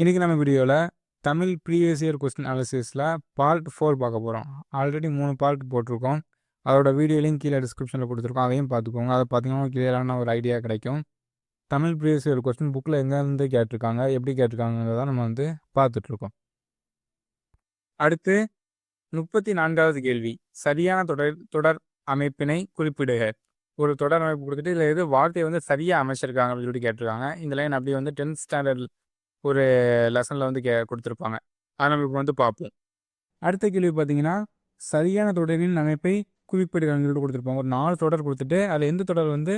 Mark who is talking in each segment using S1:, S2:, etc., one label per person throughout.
S1: இன்றைக்கி நம்ம வீடியோவில் தமிழ் ப்ரீவியஸ் இயர் கொஸ்டின் அனாலிசிஸில் பார்ட் 4 பார்க்க போகிறோம். ஆல்ரெடி 3 பார்ட் போட்டிருக்கோம். அதோட வீடியோ லிங்க் கீழே டிஸ்கிரிப்ஷனில் கொடுத்துருக்கோம். அதையும் பார்த்துக்கோங்க. அதை பார்த்தீங்கன்னா கிளியரான ஒரு ஐடியா கிடைக்கும். தமிழ் ப்ரீவியஸ் இயர் கொஸ்டின் புக்கில் எங்கேருந்து கேட்டிருக்காங்க, எப்படி கேட்டிருக்காங்கிறத நம்ம பார்த்துட்ருக்கோம். அடுத்து 34வது கேள்வி. சரியான தொடர் அமைப்பினை குறிப்பிடுக. ஒரு தொடர் அமைப்பு கொடுத்துட்டு இதில் எது வார்த்தையை சரியாக அமைச்சிருக்காங்க அப்படின்னு சொல்லிட்டு கேட்டிருக்காங்க. இந்த லைன் அப்படி 10th ஸ்டாண்டர்ட் ஒரு லெசனில் கொடுத்துருப்பாங்க. அதை நம்ம இப்போ பார்ப்போம். அடுத்த கேள்வி பார்த்தீங்கன்னா, சரியான தொடரின் அமைப்பை குறிப்பிடுகிறான்னு சொல்லிட்டு கொடுத்துருப்பாங்க. ஒரு 4 தொடர் கொடுத்துட்டு அதில் எந்த தொடர்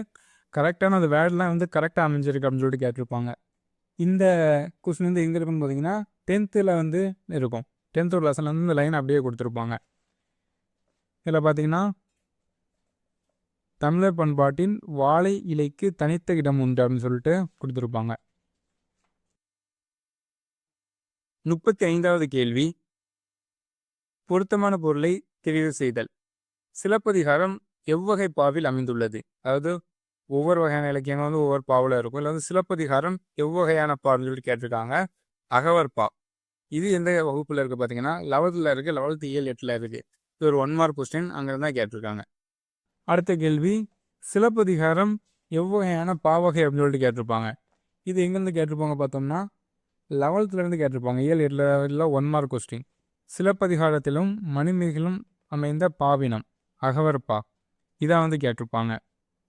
S1: கரெக்டான அந்த வேர்டெலாம் கரெக்டாக அமைஞ்சிருக்கு அப்படின்னு சொல்லிட்டு கேட்டிருப்பாங்க. இந்த கொஸ்டின் எங்கே இருக்குன்னு பார்த்தீங்கன்னா 10th இருக்கும். 10th ஒரு லெசனில் இந்த லைன் அப்படியே கொடுத்துருப்பாங்க. இதில் பார்த்தீங்கன்னா, தமிழர் பண்பாட்டின் வாழை இலைக்கு தனித்த இடம் உண்டு அப்படின்னு சொல்லிட்டு கொடுத்துருப்பாங்க. 35வது கேள்வி. பொருத்தமான பொருளை தெரிவு செய்தல். சிலப்பதிகாரம் எவ்வகை பாவில் அமைந்துள்ளது? அதாவது ஒவ்வொரு வகையான இலக்கியங்கள் ஒவ்வொரு பாவில் இருக்கும். இல்லை சிலப்பதிகாரம் எவ்வகையான பான்னு சொல்லிட்டு கேட்டிருக்காங்க. அகவர் பா. இது எந்த வகுப்பில் இருக்குது பார்த்தீங்கன்னா 11th இருக்குது. 11th இயல் 8ல் இருக்குது. இது ஒரு 1 மார்க் கொஸ்டின் அங்கே தான் கேட்டிருக்காங்க. அடுத்த கேள்வி. சிலப்பதிகாரம் எவ்வகையான பாவகை அப்படின்னு சொல்லிட்டு கேட்டிருப்பாங்க. இது எங்கேருந்து கேட்டிருப்பாங்க பார்த்தோம்னா 11th கேட்டிருப்பாங்க. இயல் 8ல் 1 மார்க் கொஸ்டின். சிலப்பதிகாரத்திலும் மணிமேகலும் அமைந்த பாவினம் அகவர் பா. இதான் கேட்டிருப்பாங்க.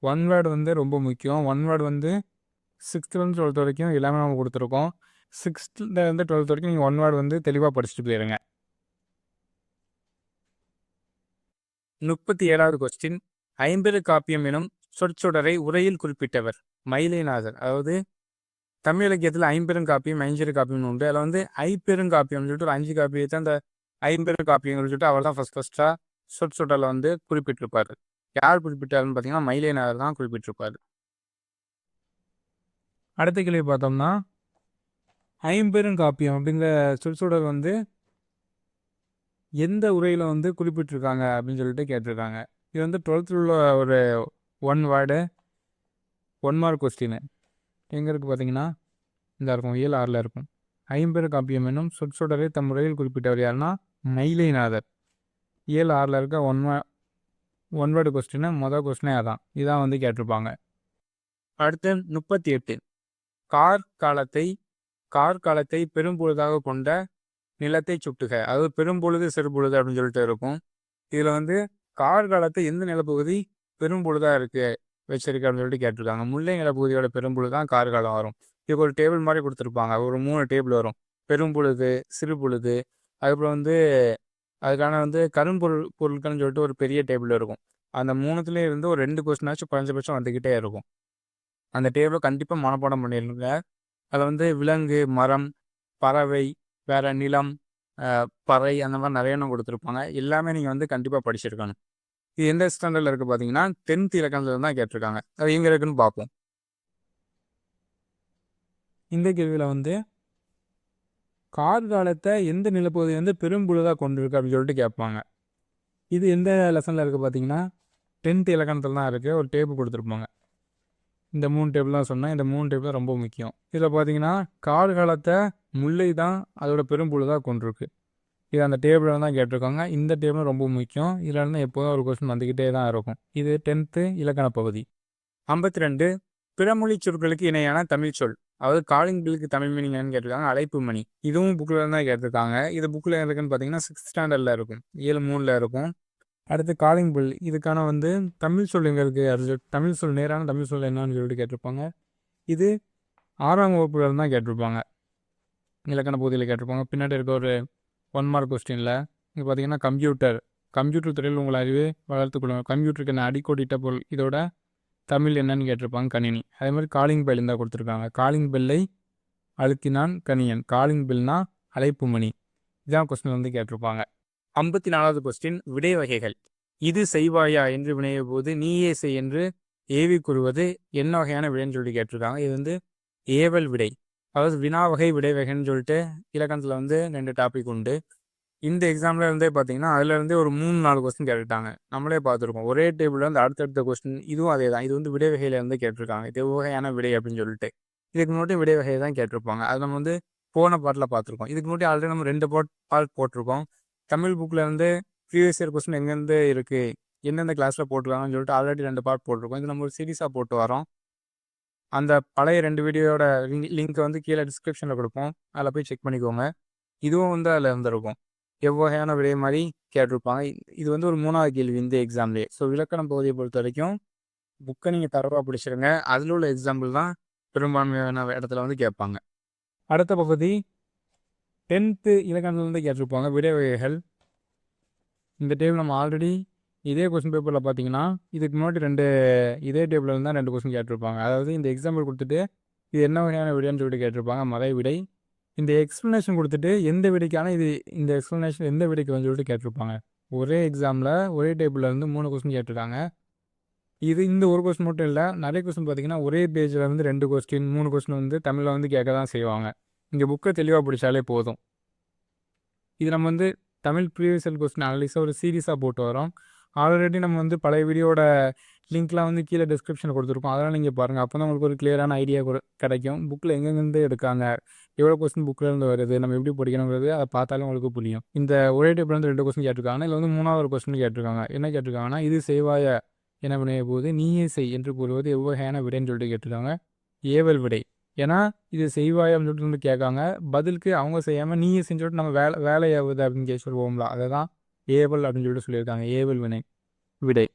S1: 1 வேர்டு ரொம்ப முக்கியம். 1 வேர்டு 6th 12th வரைக்கும் எல்லாமே நம்ம கொடுத்துருக்கோம். 6th 12th வரைக்கும் நீங்கள் 1 வேர்டு தெளிவாக படிச்சுட்டு போயிருங்க. 37வது கொஸ்டின். ஐம்பெருங்காப்பியம் எனும் சொற்றொடரை உரையில் குறிப்பிட்டவர் மயிலைநாதர். அதாவது தமிழ் இலக்கியத்தில் ஐம்பெருங்காப்பியம் 5 காப்பியம் உண்டு. அதில் ஐப்பெருங்காப்பியம் சொல்லிட்டு ஒரு 5 காப்பியத்தை அந்த ஐம்பெருங்காப்பியங்கள் சொல்லிட்டு அவர் தான் ஃபஸ்ட்டாக சொற்றொடரில் குறிப்பிட்டிருப்பார். யார் குறிப்பிட்டாருன்னு பார்த்தீங்கன்னா மயிலைநாதர் தான் குறிப்பிட்டிருப்பார். அடுத்த கேள்வி பார்த்தோம்னா, ஐம்பெருங்காப்பியம் அப்படிங்கிற சொற்றொடர் எந்த உரையில் குறிப்பிட்டிருக்காங்க அப்படின்னு சொல்லிட்டு கேட்டிருக்காங்க. இது 12th உள்ள ஒரு 1 வேர்டு 1 மார்க் கொஸ்டின். எங்கே இருக்குது பார்த்தீங்கன்னா இந்த இருக்கும், இயல் 6ல் இருக்கும். ஐம்பெருங்காப்பியம் என்னும் சொற்றொடரை தம் முறையில் குறிப்பிட்டவர் யாருன்னா மயிலைநாதர். இயல் 6ல் இருக்க 1 வேர்டு கொஸ்டின். மொதல் கொஸ்டினே அதான். இதான் கேட்டிருப்பாங்க. அடுத்து 38. கார்காலத்தை பெரும்பொழுதாக கொண்ட நிலத்தை சுட்டுக. அதாவது பெரும்பொழுது சிறுபொழுது அப்படின்னு சொல்லிட்டு இருக்கும். இதில் கார்காலத்தை எந்த நிலப்பகுதி பெரும்பொழுதாக இருக்குது வச்சிருக்கு அப்படின்னு சொல்லிட்டு கேட்டிருக்காங்க. முல்லை நிலப்பகுதியோட பெரும்பொழுது தான் கார்காலம் வரும். இதுக்கு ஒரு டேபிள் மாதிரி கொடுத்துருப்பாங்க. ஒரு 3 டேபிள் வரும். பெரும்பொழுது, சிறுபொழுது, அதுக்கப்புறம் அதுக்கான பொருட்கள்னு சொல்லிட்டு ஒரு பெரிய டேபிள் இருக்கும். அந்த 3த்துலேயே இருந்து ஒரு 2 கொஸ்டினாச்சும் குறைஞ்சபட்சம் வந்துக்கிட்டே இருக்கும். அந்த டேபிளை கண்டிப்பாக மனப்பாடம் பண்ணிடுங்க. அதில் விலங்கு, மரம், பறவை, வேற நிலம், பறை அந்த மாதிரி நிறைய கொடுத்துருப்பாங்க. எல்லாமே நீங்கள் கண்டிப்பாக படிச்சிருக்கணும். இது எந்த ஸ்டாண்டர்டில் இருக்குது பார்த்தீங்கன்னா 10th இலக்கணத்தில் தான் கேட்டிருக்காங்க. அது எங்கே இருக்குன்னு பார்ப்போம். இந்த கேள்வியில் கார்காலத்தை எந்த நிலப்பகுதி பெரும்பொழுதாக கொண்டிருக்கு அப்படின்னு சொல்லிட்டு கேட்பாங்க. இது எந்த லெசனில் இருக்குது பார்த்தீங்கன்னா 10th இலக்கணத்தில் தான் இருக்குது. ஒரு டேபிள் கொடுத்துருப்பாங்க. இந்த 3 டேபிள் தான் சொன்னேன். இந்த 3 டேபிள் ரொம்ப முக்கியம். இதில் பார்த்தீங்கன்னா கார்காலத்தை முல்லை தான் அதோட பெரும்பொழுதாக கொண்டிருக்கு. இது அந்த டேபிளில் தான் கேட்டிருக்காங்க. இந்த டேபிள் ரொம்ப முக்கியம். இதில் இருந்து எப்போதும் ஒரு கொஸ்டின் வந்துக்கிட்டே தான் இருக்கும். இது 10th இலக்கண பகுதி. 52. பிறமொழி சொற்களுக்கு இணையான தமிழ் சொல். அதாவது காலிங் பில்லுக்கு தமிழ் மீனிங் என்னன்னு கேட்டிருக்காங்க. அழைப்பு மணி. இதுவும் புக்கில் தான் கேட்டிருக்காங்க. இது புக்கில் இருக்குன்னு பார்த்தீங்கன்னா 6th ஸ்டாண்டர்டில் இருக்கும். இயல் 3ல் இருக்கும். அடுத்து காலிங் பில். இதுக்கான தமிழ் சொல் எங்கே இருக்குது, தமிழ் சொல் நேரான தமிழ் சொல் என்னன்னு சொல்லிட்டு கேட்டிருப்பாங்க. இது 6ஆம் வகுப்புல தான் கேட்டிருப்பாங்க. இலக்கண பகுதியில் கேட்டிருப்பாங்க. பின்னாடி இருக்க ஒரு 1 மார்க் கொஸ்டினில் இங்கே பார்த்தீங்கன்னா கம்ப்யூட்டர் துறையில் உங்கள் அறிவை வளர்த்துக்கொள்ளுங்க. கம்ப்யூட்டருக்கு என்ன அடிக்கோடிட்ட பொருள், இதோட தமிழ் என்னன்னு கேட்டிருப்பாங்க. கணினி. அதே மாதிரி காலிங் பெல் இருந்தால் கொடுத்துருக்காங்க. காலிங் பெல்லை அழுத்தினான் கணியன். காலிங் பெல்னா அழைப்பு மணி. இதான் கொஸ்டின் கேட்டிருப்பாங்க. 54வது கொஸ்டின். விடை வகைகள். இது செய்வாயா என்று வினைய போது நீயே செய் என்று ஏவி கூறுவது என்ன வகையான விடைன்னு சொல்லிட்டு கேட்டிருக்காங்க. இது ஏவல் விடை. அதாவது வினா வகை விடை வகைன்னு சொல்லிட்டு இலக்கணத்தில் 2 டாபிக் உண்டு. இந்த எக்ஸாமில் பார்த்தீங்கன்னா அதுலேருந்தே ஒரு 3-4 கொஸ்டின் கேட்டுட்டாங்க. நம்மளே பார்த்துருக்கோம். ஒரே டேபிளில் அடுத்தடுத்த கொஸ்டின் இதுவும் அதே தான். இது விடை வகையிலேருந்து கேட்டிருக்காங்க. இது வகையான விடை அப்படின்னு சொல்லிட்டு இதுக்கு முன்னாடி விடை வகையை தான் கேட்டிருப்பாங்க. அது நம்ம போன பாட்டில் பார்த்துருக்கோம். இதுக்கு முன்னாடி ஆல்ரெடி நம்ம 2 பார்ட் போட்டிருக்கோம். தமிழ் புக்கில் வந்து ப்ரீவியஸ் இயர் கொஸ்டின் எங்கேருந்து இருக்குது, எந்தெந்த கிளாஸில் போட்டிருக்காங்கன்னு சொல்லிட்டு ஆல்ரெடி 2 பார்ட் போட்டிருக்கோம். இது நம்ம ஒரு சீரீஸாக போட்டு வரோம். அந்த பழைய 2 வீடியோட லிங்க்கை வந்து கீழே டிஸ்கிரிப்ஷனில் கொடுப்போம். அதில் போய் செக் பண்ணிக்கோங்க. இதுவும் வந்து அதில் இருந்திருக்கும். எவ்வகையான விடை மாதிரி கேட்டிருப்பாங்க. இது வந்து ஒரு 3வது கேள்வி இந்த எக்ஸாம்லேயே. ஸோ இலக்கணம் பகுதியை பொறுத்த வரைக்கும் புக்கை நீங்கள் தரவாக பிடிச்சிருங்க. அதில் உள்ள எக்ஸாம்பிள் தான் பெரும்பான்மையான இடத்துல வந்து கேட்பாங்க. அடுத்த பகுதி 10th இலக்கணத்துலேருந்து கேட்டிருப்பாங்க விடை வகைகள். இந்த டேபிள் நம்ம ஆல்ரெடி இதே கொஸ்டின் பேப்பரில் பார்த்தீங்கன்னா இதுக்கு முன்னாடி இதே டேபிளில் இருந்தால் 2 கொஸ்டின் கேட்டிருப்பாங்க. அதாவது இந்த எக்ஸாம்பிள் கொடுத்துட்டு இது என்ன வகையான விடைன்னு சொல்லிட்டு கேட்டிருப்பாங்க. மலை விடை. இந்த எக்ஸ்ப்ளனேஷன் கொடுத்துட்டு எந்த விடைக்கான இந்த எக்ஸ்ப்ளனேஷன் எந்த விடைக்கு வந்து சொல்லிட்டு கேட்டிருப்பாங்க. ஒரே எக்ஸாமில் ஒரே டேபிளில் இருந்து 3 கொஸ்டின் கேட்டிருக்காங்க. இந்த ஒரு கொஸ்டின் மட்டும் இல்லை, நிறைய கொஸ்டின் பார்த்தீங்கன்னா ஒரே பேஜில் வந்து 2 கொஸ்டின் 3 கொஸ்டின் வந்து தமிழில் வந்து கேட்க தான் செய்வாங்க. இங்கே புக்கை தெளிவாக பிடிச்சாலே போதும். இது நம்ம வந்து தமிழ் ப்ரீவியஸ் இயர் கொஸ்டின் அனலிஸாக ஒரு சீரீஸாக போட்டு வரோம். ஆல்ரெடி நம்ம வந்து பழைய வீடியோட லிங்க்லாம் வந்து கீழே டிஸ்கிரிப்ஷனில் கொடுத்துருக்கோம். அதெல்லாம் நீங்கள் பாருங்கள். அப்போ தான் உங்களுக்கு ஒரு கிளியரான ஐடியா கிடைக்கும். புக்கில் எங்கெங்கேருந்து எடுக்காங்க, எவ்வளோ கொஸ்டின் புக்கிலேருந்து வருது, நம்ம எப்படி படிக்கணுங்கிறது அதை பார்த்தாலும் உங்களுக்கு புரியும். இந்த ஒரே டைப்பில் வந்து 2 கொஸ்டின் கேட்டிருக்காங்க. இதில் வந்து 3வது கொஸ்டின் கேட்டிருக்காங்க. என்ன கேட்டிருக்காங்கன்னா, இது செய்வாய என வினைய போது நீயே செய் என்று கூறுவது எவ்வகையான விடைன்னு சொல்லிட்டு கேட்டிருக்காங்க. ஏவல் விடை. ஏன்னா இது செய்வாய் அப்படின்னு சொல்லிட்டு வந்து கேட்காங்க. பதிலுக்கு அவங்க செய்யாமல் நீயே செஞ்சு சொல்லிட்டு நம்ம வேலையாகுது அப்படின்னு சொல்லுவோம்ல, அதை தான் ஏவல் அப்படின்னு சொல்லிட்டு சொல்லியிருக்காங்க. ஏவல் வினை விடை.